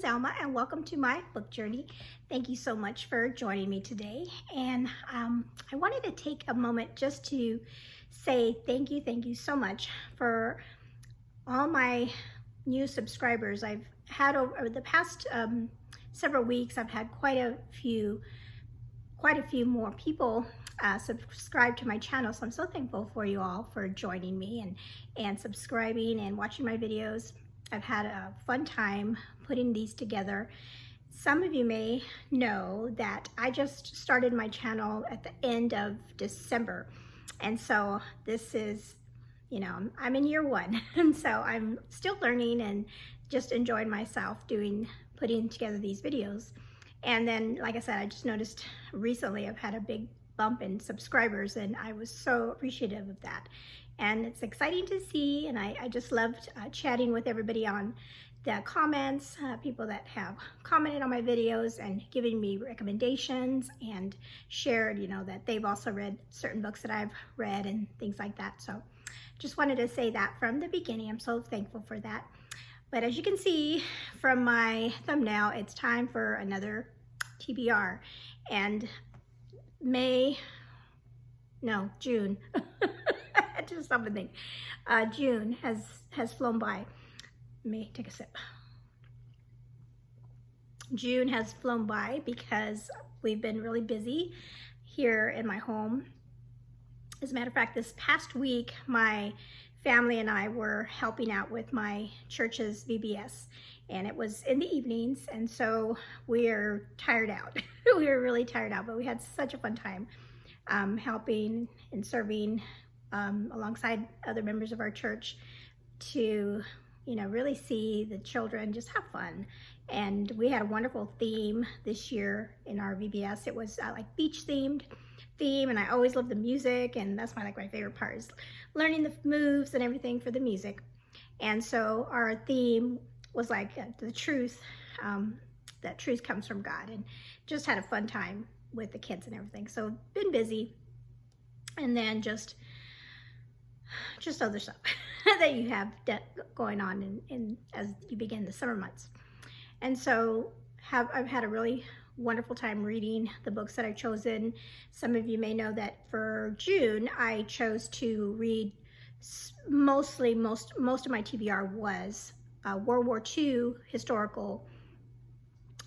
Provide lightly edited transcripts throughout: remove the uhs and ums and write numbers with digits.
Selma, and welcome to my book journey. Thank you so much for joining me today. And I wanted to take a moment just to say thank you so much for all my new subscribers. I've had over the past several weeks, I've had quite a few more people subscribe to my channel. So I'm so thankful for you all for joining me and subscribing and watching my videos. I've had a fun time putting these together. Some of you may know that I just started my channel at the end of December. And so this is, you know, I'm in year one. And so I'm still learning and just enjoying myself putting together these videos. And then, like I said, I just noticed recently I've had a big bump in subscribers, and I was so appreciative of that. And it's exciting to see, and I just loved chatting with everybody on the comments, people that have commented on my videos and giving me recommendations and shared, you know, that they've also read certain books that I've read and things like that. So just wanted to say that from the beginning. I'm so thankful for that. But as you can see from my thumbnail, it's time for another TBR. And June. Just something. June has flown by. Let me take a sip. June has flown by because we've been really busy here in my home. As a matter of fact, this past week, my family and I were helping out with my church's VBS, and it was in the evenings, and so we're tired out. We were really tired out, but we had such a fun time helping and serving alongside other members of our church to, you know, really see the children just have fun. And we had a wonderful theme this year in our VBS. It was like beach themed theme, and I always love the music, and that's my favorite part is learning the moves and everything for the music. And so our theme was like the truth, that truth comes from God, and just had a fun time with the kids and everything. So been busy, and then just other stuff that you have going on in as you begin the summer months. And so I've had a really wonderful time reading the books that I've chosen. Some of you may know that for June, I chose to read most of my TBR was World War II historical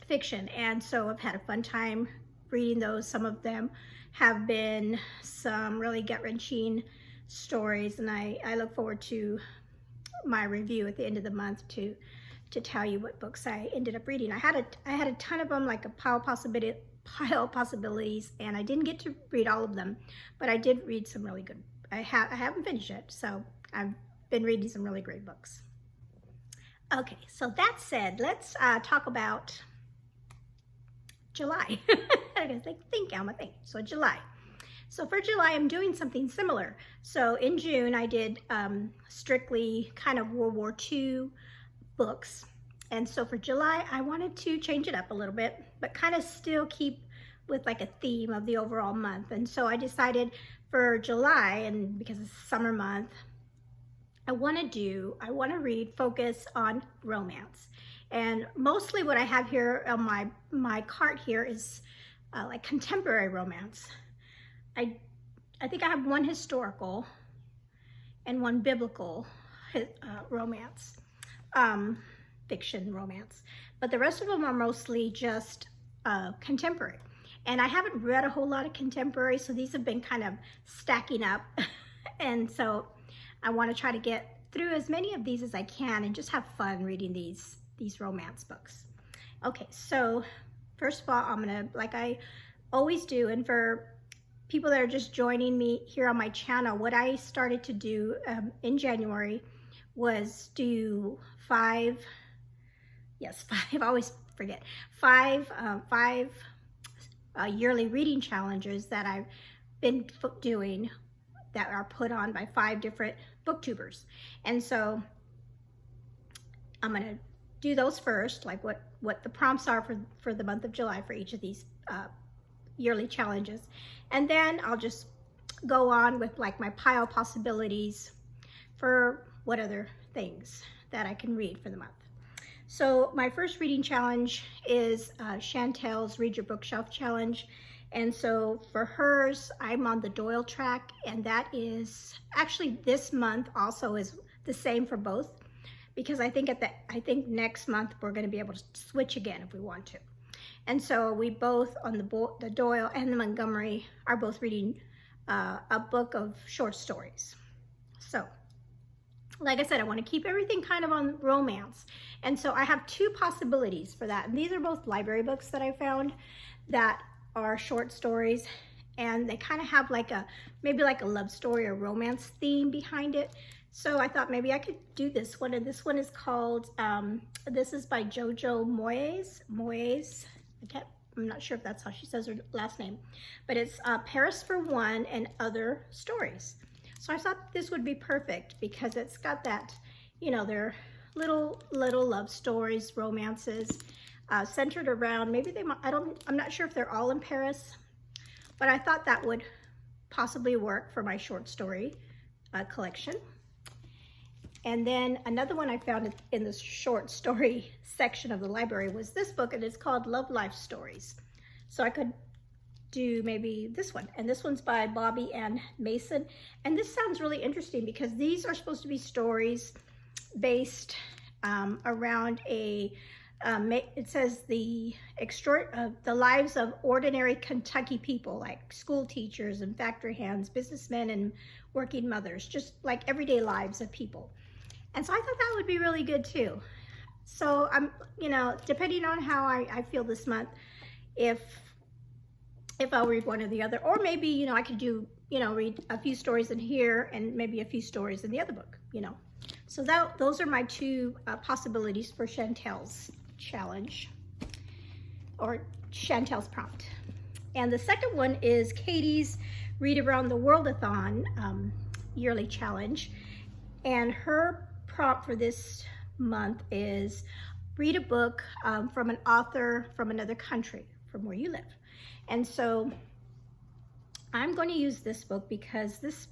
fiction. And so I've had a fun time reading those. Some of them have been some really gut-wrenching stories, and I look forward to my review at the end of the month to tell you what books I ended up reading. I had a ton of them, like a pile of possibilities, and I didn't get to read all of them, but I did read some really good. I haven't finished it, so I've been reading some really great books. Okay, so that said, let's talk about July. I gotta think, Alma, think. So July. So for July, I'm doing something similar. So in June, I did strictly kind of World War II books. And so for July, I wanted to change it up a little bit, but kind of still keep with like a theme of the overall month. And so I decided for July, and because it's summer month, I want to focus on romance. And mostly what I have here on my cart here is like contemporary romance. I think I have one historical and one biblical romance, fiction romance, but the rest of them are mostly just contemporary. And I haven't read a whole lot of contemporary, so these have been kind of stacking up. And so I want to try to get through as many of these as I can and just have fun reading these romance books. Okay, so first of all, I'm gonna, like I always do, and for people that are just joining me here on my channel, what I started to do in January was do five, I always forget, five yearly reading challenges that I've been doing that are put on by 5 different booktubers. And so I'm gonna do those first, like what the prompts are for the month of July for each of these yearly challenges. And then I'll just go on with like my pile possibilities for what other things that I can read for the month. So my first reading challenge is Chantel's Read Your Bookshelf Challenge. And so for hers, I'm on the Doyle track, and that is actually this month also is the same for both, because I think next month we're going to be able to switch again if we want to. And so we both on the Doyle and the Montgomery are both reading a book of short stories. So like I said, I want to keep everything kind of on romance. And so I have two possibilities for that. And these are both library books that I found that are short stories, and they kind of have like maybe like a love story or romance theme behind it. So I thought maybe I could do this one. And this one is called, this is by Jojo Moyes. I'm not sure if that's how she says her last name, but it's Paris for One and Other Stories. So I thought this would be perfect because it's got that, you know, they're little love stories, romances, centered around, maybe they might, I'm not sure if they're all in Paris, but I thought that would possibly work for my short story collection. And then another one I found in the short story section of the library was this book, and it's called Love Life Stories. So I could do maybe this one, and this one's by Bobby Ann Mason, and this sounds really interesting because these are supposed to be stories based around it says the lives of ordinary Kentucky people, like school teachers and factory hands, businessmen and working mothers, just like everyday lives of people. And so I thought that would be really good too. So I'm, you know, depending on how I feel this month, if I'll read one or the other, or maybe, you know, I could do, you know, read a few stories in here and maybe a few stories in the other book, you know. So those are my two possibilities for Chantel's challenge, or Chantel's prompt. And the second one is Katie's Read Around the World-a-thon yearly challenge. And her prompt for this month is read a book from an author from another country, from where you live. And so I'm going to use this book because this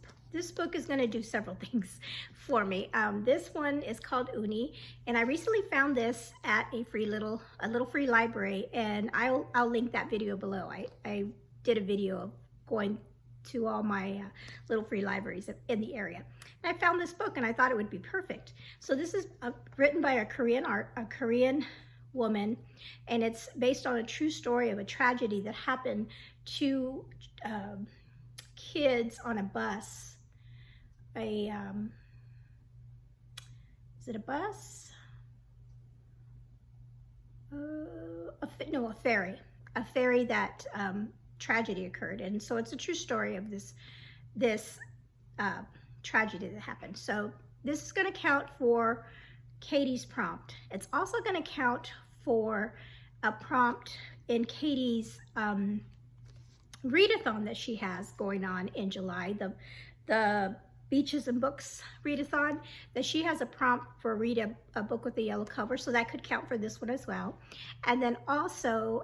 book is going to do several things for me. This one is called Uni, and I recently found this at a little free library, and I'll link that video below. I did a video of going to all my little free libraries in the area, and I found this book, and I thought it would be perfect. So this is written by a Korean woman, and it's based on a true story of a tragedy that happened to kids on a bus. Is it a bus? No, a ferry. A ferry that tragedy occurred, and so it's a true story of this tragedy that happened. So this is going to count for Katie's prompt. It's also going to count for a prompt in Katie's readathon that she has going on in July, the Beaches and Books readathon, that she has a prompt for read a book with a yellow cover, so that could count for this one as well. And then also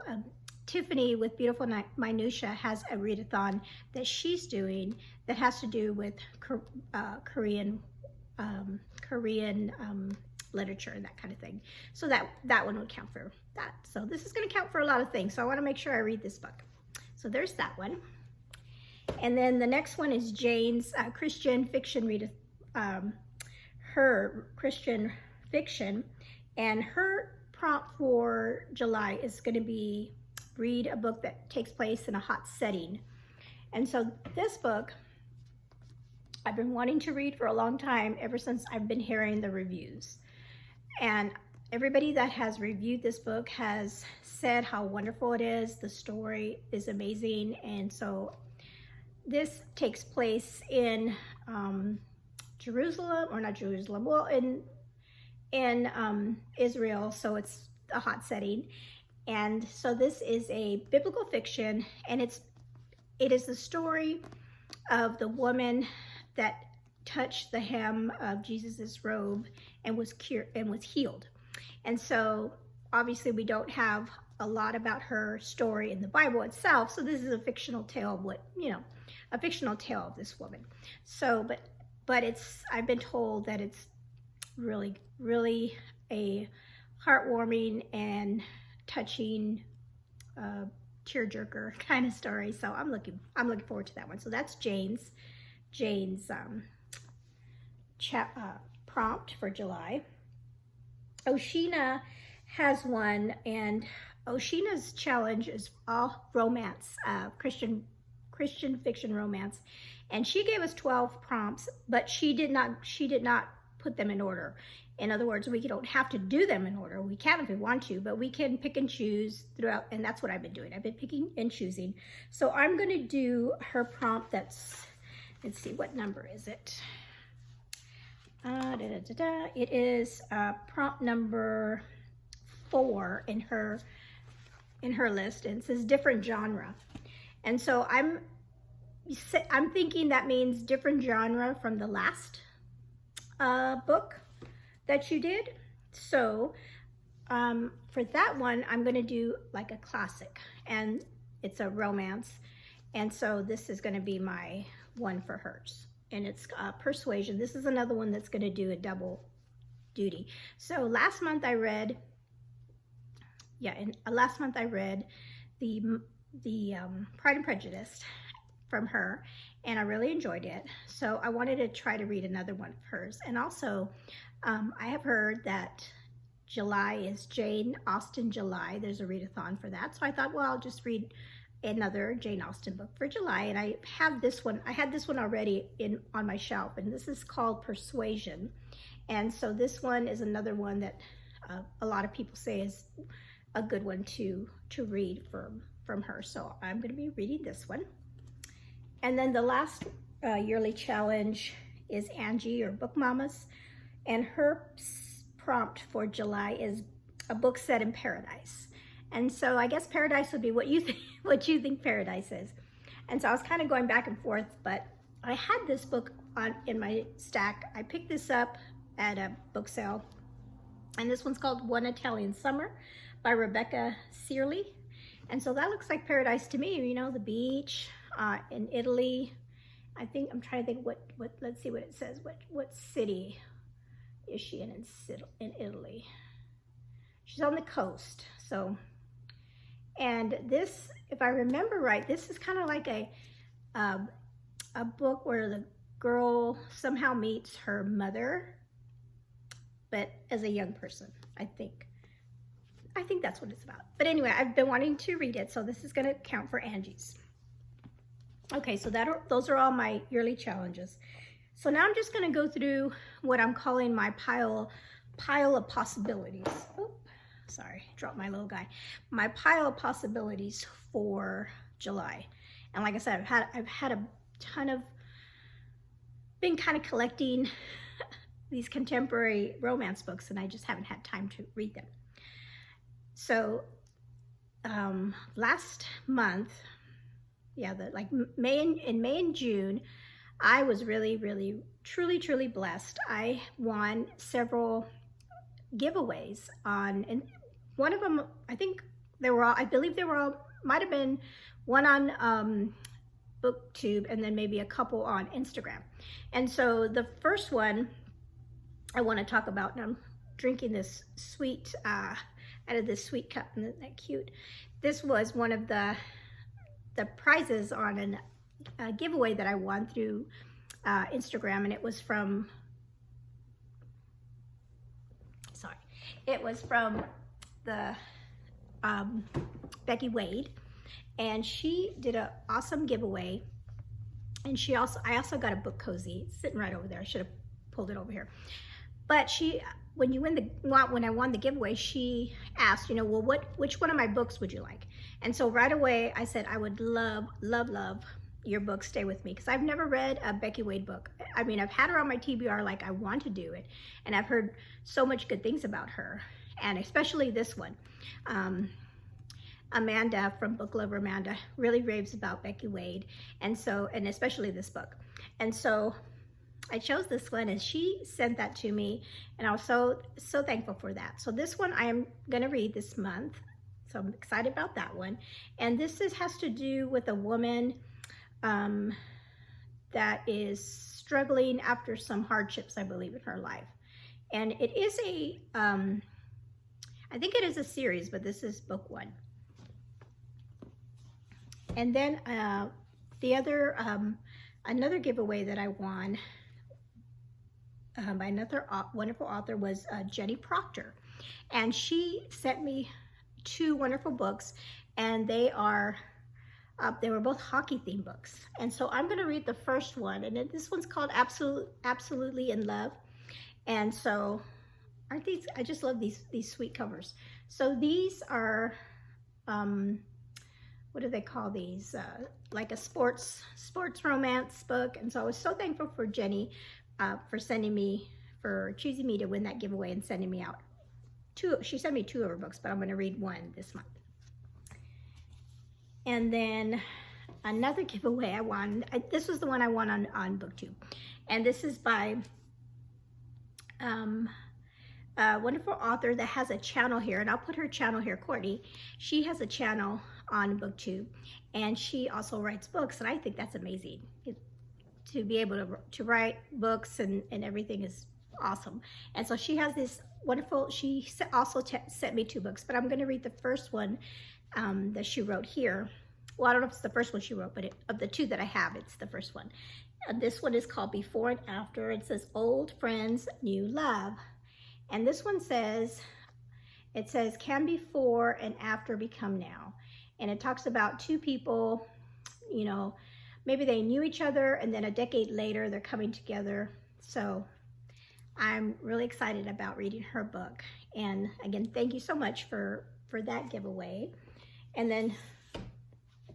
Tiffany with Beautiful Minutia has a readathon that she's doing that has to do with Korean literature and that kind of thing. So that one would count for that. So this is going to count for a lot of things. So I want to make sure I read this book. So there's that one. And then the next one is Jane's Christian fiction her Christian fiction, and her prompt for July is going to be read a book that takes place in a hot setting. And so this book I've been wanting to read for a long time, ever since I've been hearing the reviews. And everybody that has reviewed this book has said how wonderful it is. The story is amazing. And so this takes place in Jerusalem, or not Jerusalem, well, in Israel, so it's a hot setting. And so this is a biblical fiction, and it is the story of the woman that touched the hem of Jesus's robe and was cured and was healed. And so obviously we don't have a lot about her story in the Bible itself, so this is a fictional tale of a fictional tale of this woman. So but I've been told that it's really a heartwarming and touching, tearjerker kind of story. So I'm looking forward to that one. So that's Jane's prompt for July. Oshina has one, and Oshina's challenge is all romance, Christian fiction romance, and she gave us 12 prompts, but she did not put them in order. In other words, we don't have to do them in order. We can if we want to, but we can pick and choose throughout, and that's what I've been doing. I've been picking and choosing. So I'm going to do her prompt that's, let's see, what number is it? It is prompt number 4 in her list, and it says different genre. And so I'm thinking that means different genre from the last book that you did. So for that one, I'm going to do like a classic, and it's a romance. And so this is going to be my one for hers, and it's Persuasion. This is another one that's going to do a double duty. So last month I read, the Pride and Prejudice from her, and I really enjoyed it. So I wanted to try to read another one of hers. And also, I have heard that July is Jane Austen July. There's a readathon for that. So I thought, well, I'll just read another Jane Austen book for July. And I have this one. I had this one already on my shelf, and this is called Persuasion. And so this one is another one that a lot of people say is a good one to read from her. So I'm going to be reading this one. And then the last yearly challenge is Angie, or Book Mamas, and her prompt for July is a book set in paradise. And so I guess paradise would be what you think paradise is. And so I was kind of going back and forth, but I had this book in my stack. I picked this up at a book sale, and this one's called One Italian Summer by Rebecca Searley. And so that looks like paradise to me, you know, the beach in Italy. I think, I'm trying to think what let's see what it says. What city is she in Italy? She's on the coast. So, and this, if I remember right, this is kind of like a book where the girl somehow meets her mother, but as a young person, I think that's what it's about. But anyway, I've been wanting to read it, so this is going to count for Angie's. Okay, so those are all my yearly challenges. So now I'm just going to go through what I'm calling my pile of possibilities. Oh, sorry, dropped my little guy. My pile of possibilities for July. And like I said, I've had a ton of, been kind of collecting these contemporary romance books, and I just haven't had time to read them. So last month, in May and June, I was really, truly blessed. I won several giveaways and one of them, I believe they were all, might have been one on BookTube, and then maybe a couple on Instagram. And so the first one I want to talk about, and I'm drinking this sweet, out of this sweet cup, and isn't that cute? This was one of the prizes on a giveaway that I won through Instagram, and it was from, the Becky Wade, and she did an awesome giveaway. And I also got a book cozy sitting right over there. I should have pulled it over here. But when I won the giveaway, she asked, you know, well, which one of my books would you like? And so right away I said, I would love your book, Stay With Me, because I've never read a Becky Wade book. I mean, I've had her on my TBR, like I want to do it, and I've heard so much good things about her, and especially this one. Amanda from Book Lover Amanda really raves about Becky Wade, and especially this book. And so I chose this one, and she sent that to me, and I was so thankful for that. So this one I am gonna read this month, so I'm excited about that one. And this has to do with a woman that is struggling after some hardships, I believe, in her life. And it is I think it is a series, but this is book 1. And then the other, another giveaway that I won by another wonderful author was Jenny Proctor. And she sent me 2 wonderful books, and they were both hockey themed books. And so I'm going to read the first one, and this one's called Absolutely in Love. And so aren't these, I just love these sweet covers. So these are, what do they call these? Like a sports romance book. And so I was so thankful for Jenny for choosing me to win that giveaway and sending me out 2. She sent me 2 of her books, but I'm going to read 1 this month. And then another giveaway I won. This was the one I won on BookTube. And this is by a wonderful author that has a channel here. And I'll put her channel here, Courtney. She has a channel on BookTube. And she also writes books. And I think that's amazing. To be able to write books and everything is awesome. And so she has this wonderful, she also sent me 2 books. But I'm going to read the first one that she wrote here. Well, I don't know if it's the first one she wrote, but of the 2 that I have, it's the first one. This one is called Before and After. It says Old Friends, New Love. And this one says, it says, can before and after become now? And it talks about 2 people, you know, maybe they knew each other and then a decade later they're coming together. So I'm really excited about reading her book. And again, thank you so much for that giveaway. And then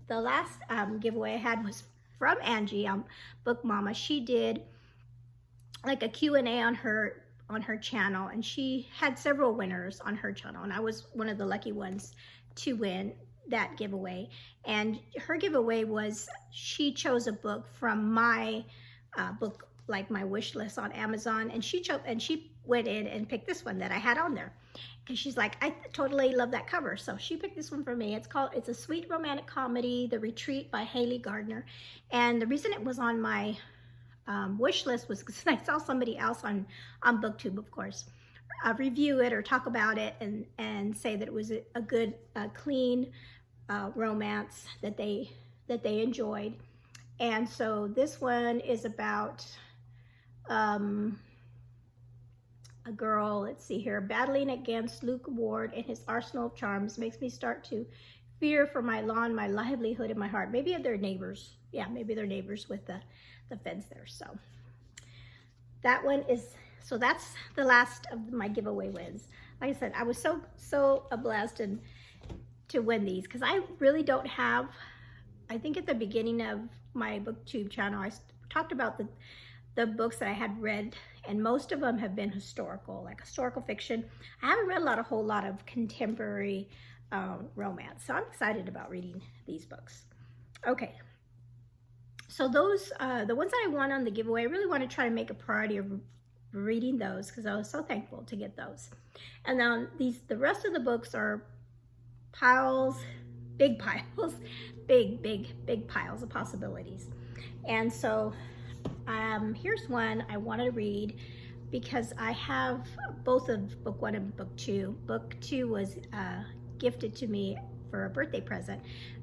the last giveaway I had was from Angie, Book Mama. She did like a Q&A on her channel, and she had several winners on her channel, and I was one of the lucky ones to win that giveaway. And her giveaway was, she chose a book from my book, like my wish list on Amazon, and she went in and picked this one that I had on there, because she's like, I totally love that cover. So she picked this one for me. It's a sweet romantic comedy, The Retreat by Haley Gardner. And the reason it was on my wish list was because I saw somebody else on BookTube, of course, review it or talk about it and say that it was a good, clean romance that they enjoyed. And so this one is about a girl, let's see here, battling against Luke Ward and his arsenal of charms makes me start to fear for my lawn, my livelihood, and my heart. Maybe they're neighbors. Yeah, maybe they're neighbors with the fence there. So that one is, so that's the last of my giveaway wins. Like I said, I was so blessed to win these, because I really don't have, I think at the beginning of my BookTube channel, I talked about the books that I had read, and most of them have been historical, like historical fiction. I haven't read a whole lot of contemporary romance, so I'm excited about reading these books. Okay, so those, the ones that I won on the giveaway, I really want to try to make a priority of reading those, because I was so thankful to get those. And then the rest of the books are piles, big piles, big piles of possibilities. And so here's one I want to read, because I have both of book 1 and book 2. Book 2 was gifted to me for a birthday present,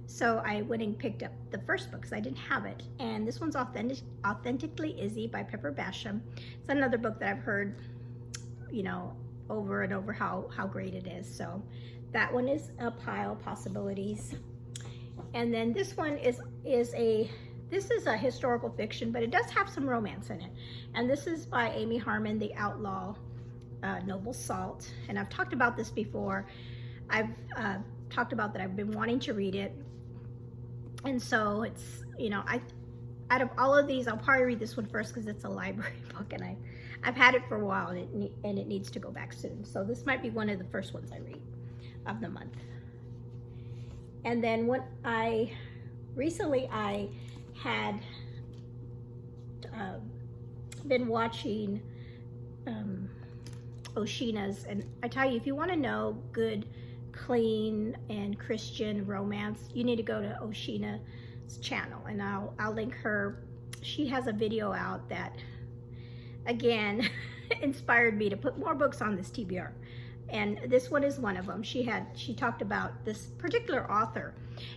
so I went and picked up the first book because I didn't have it. And this one's Authentically Izzy by Pepper Basham. It's another book that I've heard, you know, over and over how great it is. So that one is a pile of possibilities. And then this one is a historical fiction, but it does have some romance in it. And this is by Amy Harmon, The Outlaw Noble Salt. And I've talked about this before. I've talked about that I've been wanting to read it. And so it's, you know, out of all of these, I'll probably read this one first because it's a library book, and I've had it for a while, and it needs to go back soon. So this might be one of the first ones I read of the month. And then what recently I had been watching Oshina's, and I tell you, if you want to know good, clean, and Christian romance, you need to go to Oshina's channel, and I'll link her. She has a video out that, again, inspired me to put more books on this TBR. And this one is one of them. She talked about this particular author,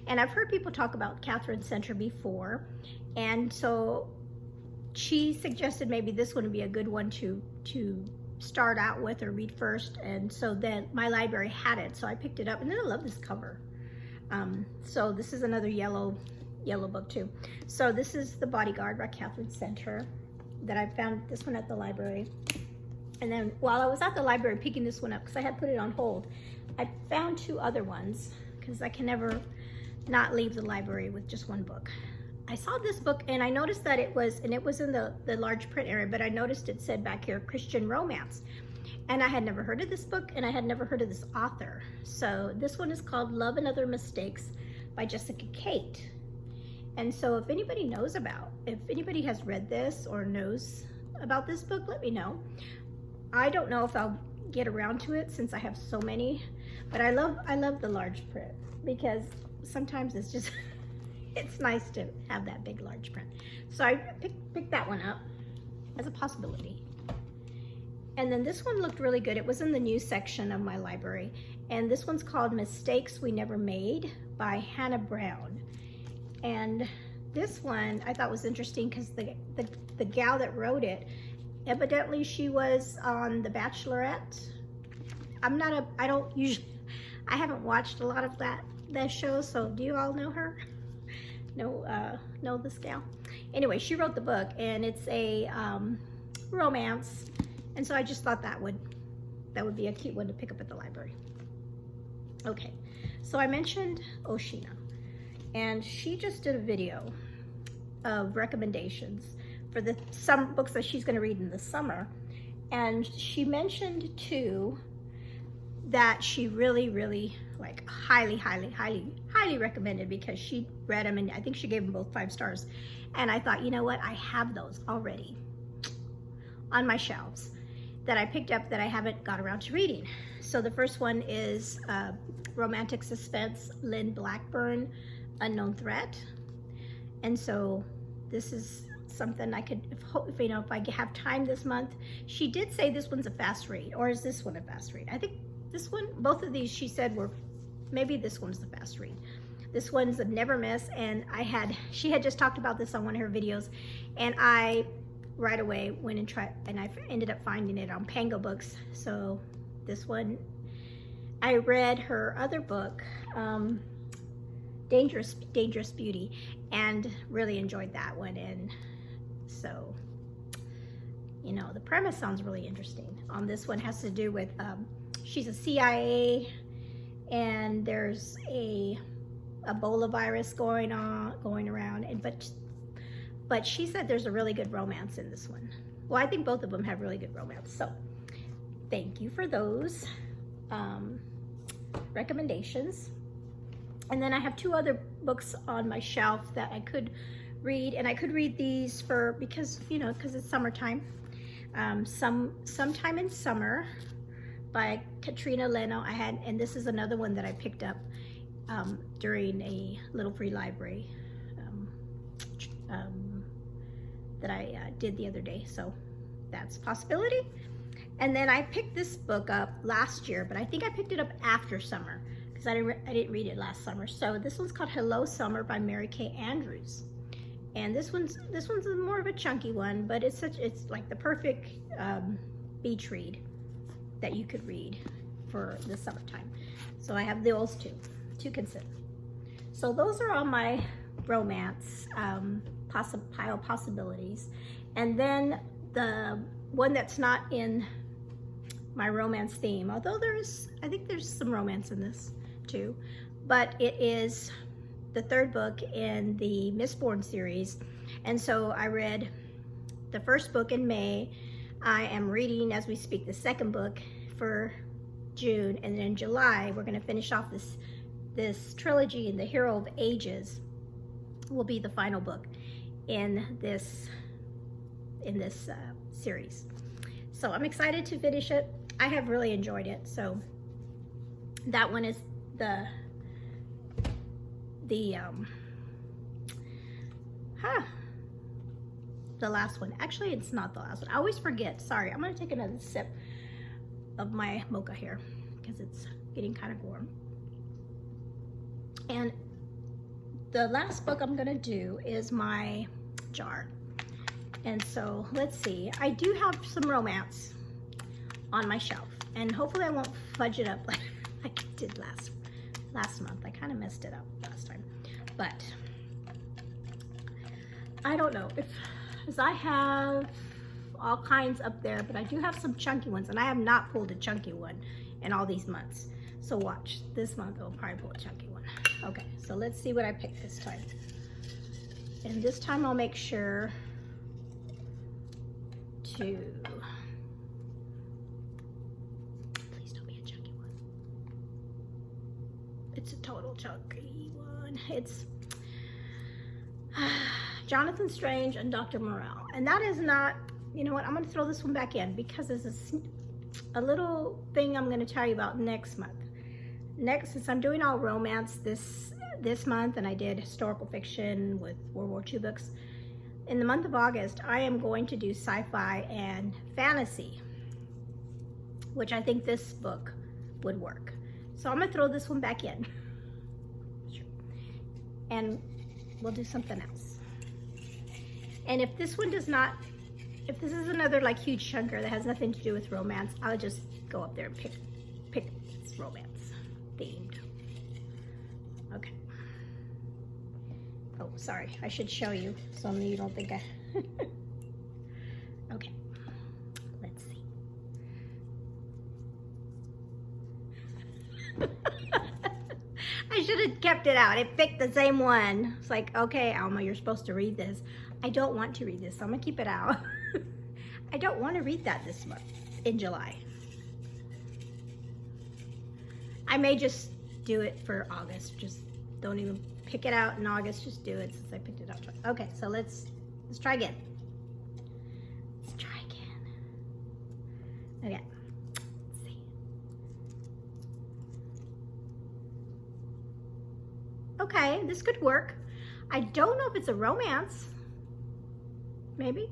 and I've heard people talk about Catherine Center before, and so she suggested maybe this one would be a good one to start out with or read first. And so then my library had it, so I picked it up, and then I love this cover. So this is another yellow book too. So this is The Bodyguard by Catherine Center, that I found this one at the library. And then while I was at the library picking this one up, because I had put it on hold, I found 2 other ones, because I can never not leave the library with just one book. I saw this book, and I noticed that it was in the large print area, but I noticed it said back here, Christian romance. And I had never heard of this book, and I had never heard of this author. So this one is called Love and Other Mistakes by Jessica Kate. And so if anybody has read this or knows about this book, let me know. I don't know if I'll get around to it since I have so many, but I love the large print, because sometimes it's just it's nice to have that big large print. So I picked that one up as a possibility. And then this one looked really good. It was in the news section of my library, and this one's called Mistakes We Never Made by Hannah Brown. And this one I thought was interesting because the gal that wrote it, evidently she was on The Bachelorette. I haven't watched a lot of that show, so do you all know her? Know this gal? Anyway, she wrote the book, and it's a romance, and so I just thought that would be a cute one to pick up at the library. Okay, so I mentioned Oshina, and she just did a video of recommendations for some books that she's going to read in the summer, and she mentioned 2 that she really like highly recommended, because she read them, and I think she gave them both 5 stars. And I thought, you know what, I have those already on my shelves that I picked up that I haven't got around to reading. So the first one is romantic suspense, Lynn Blackburn, Unknown Threat. And so this is something I could, if I have time this month. She did say this one's a fast read, or is this one a fast read? I think this one, both of these she said were, maybe this one's the fast read. This one's a never miss, and she had just talked about this on one of her videos, and I right away went and tried, and I ended up finding it on Pango Books. So this one, I read her other book, Dangerous Beauty, and really enjoyed that one. And so, you know, the premise sounds really interesting. On this one has to do with she's a CIA, and there's a Ebola virus going around, and but she said there's a really good romance in this one. Well, I think both of them have really good romance. So thank you for those recommendations. And then I have 2 other books on my shelf that I could read, and I could read these because it's summertime. Sometime in Summer by Katrina Leno. And this is another one that I picked up during a little free library that I did the other day. So that's a possibility. And then I picked this book up last year, but I think I picked it up after summer because I didn't read it last summer. So this one's called Hello Summer by Mary Kay Andrews. And this one's more of a chunky one, but it's like the perfect beach read that you could read for the summertime. So I have those two to consider. So those are all my romance pile possibilities. And then the one that's not in my romance theme, although I think there's some romance in this too, but it is the 3rd book in the Mistborn series. And so I read the 1st book in May. I am reading, as we speak, the 2nd book for June, and then in July we're going to finish off this trilogy, and The Hero of Ages will be the final book in this series. So I'm excited to finish it. I have really enjoyed it. So that one is the last one. Actually, it's not the last one. I always forget. Sorry, I'm gonna take another sip. of my mocha here because it's getting kind of warm. And the last book I'm gonna do is my jar. And so let's see, I do have some romance on my shelf, and hopefully I won't fudge it up like I did last month. I kind of messed it up last time, but I don't know because I have all kinds up there, but I do have some chunky ones, and I have not pulled a chunky one in all these months. So watch, this month I'll probably pull a chunky one. Okay, so let's see what I picked this time. And this time I'll make sure to, please don't be a chunky one. It's a total chunky one. It's Jonathan Strange and Dr. Morale. And that is not, you know what, I'm gonna throw this one back in because there's a little thing I'm gonna tell you about next month. Next, since I'm doing all romance this month, and I did historical fiction with World War II books, in the month of August, I am going to do sci-fi and fantasy, which I think this book would work. So I'm gonna throw this one back in, and we'll do something else. And if this one does not, if this is another like huge chunker that has nothing to do with romance, I'll just go up there and pick romance themed. Okay. Oh, sorry, I should show you so you don't think I, okay, let's see. I should have kept it out. It picked the same one. It's like, okay, Alma, you're supposed to read this. I don't want to read this, so I'm gonna keep it out. I don't want to read that this month in July. I may just do it for August. Just don't even pick it out in August. Just do it since I picked it out. Okay, so let's try again. Let's try again. Okay, let's see. Okay, this could work. I don't know if it's a romance. Maybe.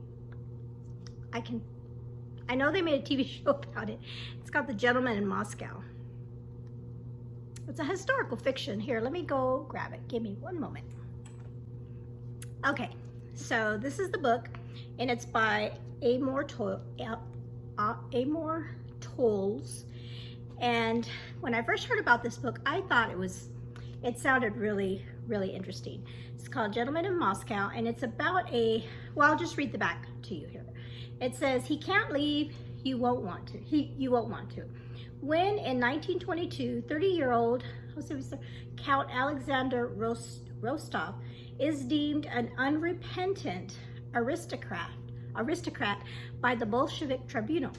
I know they made a TV show about it. It's called The Gentleman in Moscow. It's a historical fiction. Here, let me go grab it. Give me one moment. Okay, so this is the book, and it's by Amor Towles. And when I first heard about this book, I thought it sounded really, really interesting. It's called Gentleman in Moscow, and it's about well, I'll just read the back to you here. It says, he can't leave, you won't want to. You won't want to. When in 1922, 30-year-old Count Alexander Rostov is deemed an unrepentant aristocrat by the Bolshevik tribunal,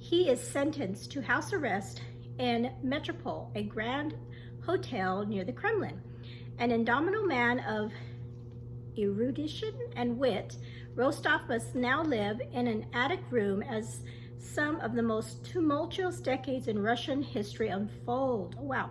he is sentenced to house arrest in Metropole, a grand hotel near the Kremlin. An indomitable man of erudition and wit, Rostov must now live in an attic room as some of the most tumultuous decades in Russian history unfold. Oh, wow.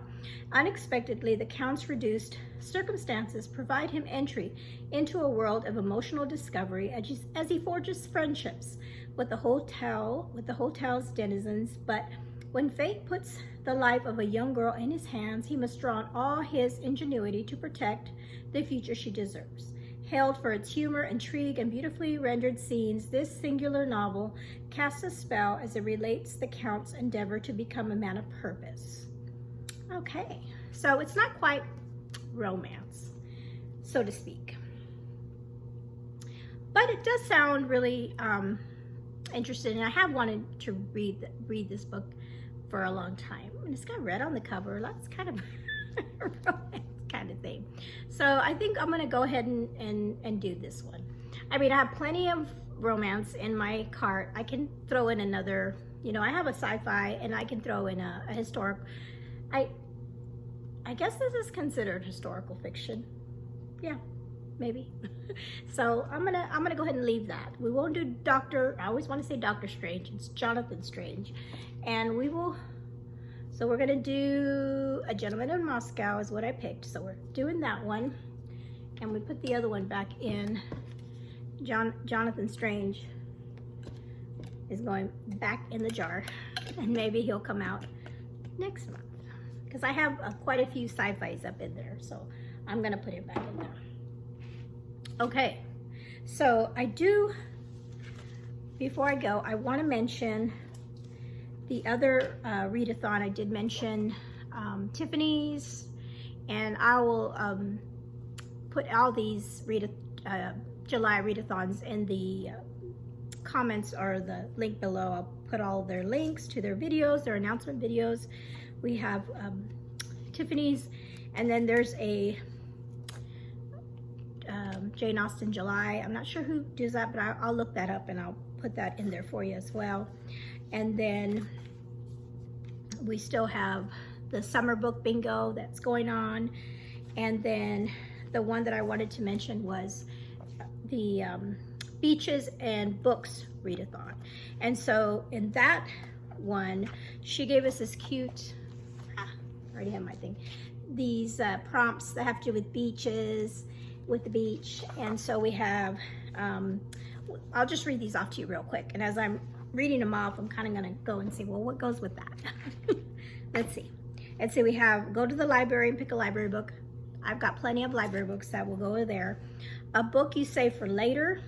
Unexpectedly, the Count's reduced circumstances provide him entry into a world of emotional discovery as he forges friendships with the hotel's denizens. But when fate puts the life of a young girl in his hands, he must draw on all his ingenuity to protect the future she deserves. Hailed for its humor, intrigue, and beautifully rendered scenes, this singular novel casts a spell as it relates the Count's endeavor to become a man of purpose. Okay, so it's not quite romance, so to speak. But it does sound really interesting, and I have wanted to read this book for a long time. And it's got red on the cover. That's kind of a romance kind of thing. So I think I'm gonna go ahead and do this one. I mean, I have plenty of romance in my cart. I can throw in another, you know, I have a sci-fi, and I can throw in a historic. I guess this is considered historical fiction. Yeah, maybe. So I'm gonna go ahead and leave that. We won't do I always want to say Dr. Strange. It's Jonathan Strange. And so we're gonna do A Gentleman in Moscow is what I picked. So we're doing that one. And we put the other one back in. Jonathan Strange is going back in the jar. And maybe he'll come out next month. Because I have quite a few sci-fis up in there. So I'm going to put him back in there. Okay. So I do, before I go, I want to mention the other readathon. I did mention Tiffany's, and I will put all these July readathons in the comments or the link below. I'll put all their links to their videos, their announcement videos. We have Tiffany's, and then there's a Jane Austen July. I'm not sure who does that, but I'll look that up and I'll put that in there for you as well. And then we still have the summer book bingo that's going on. And then the one that I wanted to mention was the beaches and books readathon. And so in that one, she gave us this cute, I already have my thing, these prompts that have to do with beaches, with the beach. And so we have, I'll just read these off to you real quick. And as I'm reading them off, I'm kind of going to go and see, well, what goes with that? Let's see. And so we have, go to the library and pick a library book. I've got plenty of library books that will go there. A book you save for later.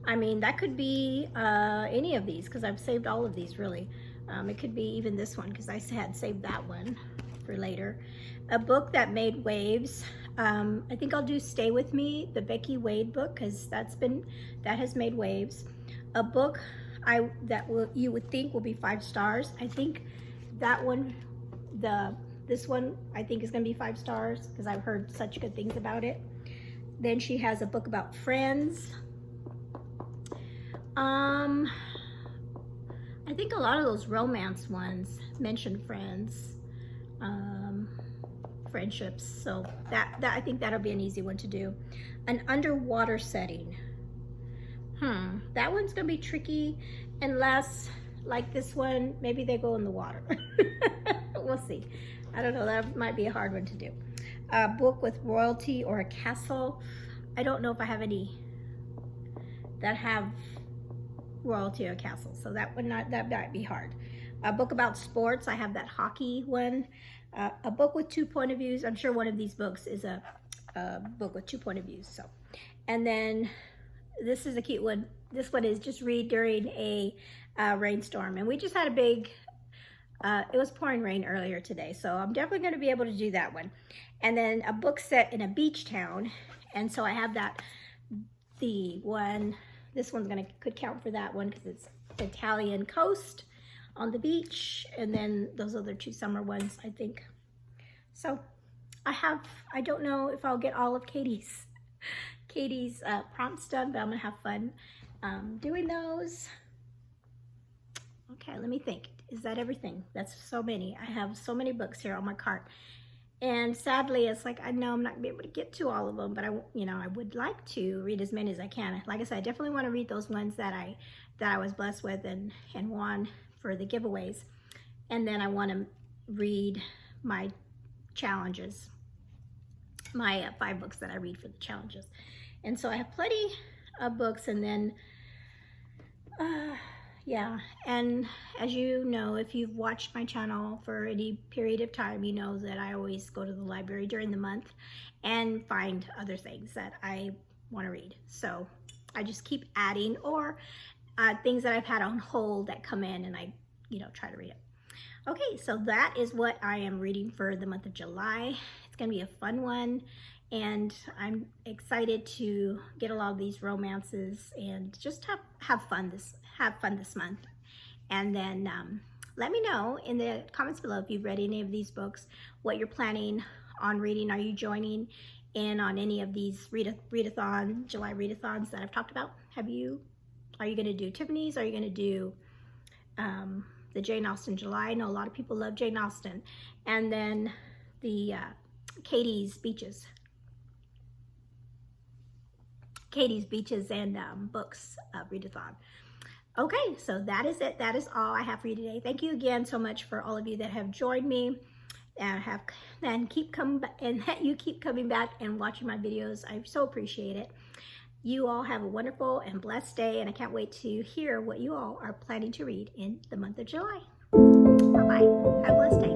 I mean, that could be any of these, because I've saved all of these, really. It could be even this one, because I had saved that one for later. A book that made waves. I think I'll do Stay With Me, the Becky Wade book, because that has made waves. A book you would think will be 5 stars. I think that one, this one, I think is going to be 5 stars, because I've heard such good things about it. Then she has a book about friends. I think a lot of those romance ones mention friends, friendships. So that I think that'll be an easy one to do. An underwater setting. That one's gonna be tricky unless, like this one, maybe they go in the water. We'll see. I don't know, that might be a hard one to do. A book with royalty or a castle. I don't know if I have any that have royalty or castle, so that might be hard. A book about sports. I have that hockey one. A book with 2 point of views. I'm sure one of these books is a book with 2 point of views. So, and then this is a cute one. This one is just read during a rainstorm, and we just had a big it was pouring rain earlier today, so I'm definitely going to be able to do that one. And then a book set in a beach town, and so I have that, the one, this one's could count for that one because it's Italian coast on the beach, and then those other 2 summer ones, I think. So I don't know if I'll get all of Katie's prompts done, but I'm gonna have fun doing those. Okay, let me think. Is that everything? That's so many. I have so many books here on my cart, and sadly, it's like I know I'm not gonna be able to get to all of them, but I would like to read as many as I can. Like I said, I definitely want to read those ones that I was blessed with and won for the giveaways, and then I want to read my challenges, my 5 books that I read for the challenges. And so I have plenty of books, and then yeah, and as you know, if you've watched my channel for any period of time, you know that I always go to the library during the month and find other things that I want to read. So I just keep adding, or things that I've had on hold that come in, and I try to read it. Okay, so that is what I am reading for the month of July. It's gonna be a fun one, and I'm excited to get a lot of these romances and just have fun this month. And then let me know in the comments below if you've read any of these books, what you're planning on reading. Are you joining in on any of these readathon, July readathons that I've talked about? Are you gonna do Tiffany's? Are you gonna do the Jane Austen July? I know a lot of people love Jane Austen. And then the Katie's Beaches and books readathon. Okay, so that is it. That is all I have for you today. Thank you again so much for all of you that have joined me and that you keep coming back and watching my videos. I so appreciate it. You all have a wonderful and blessed day, and I can't wait to hear what you all are planning to read in the month of July. Bye-bye. Have a blessed day.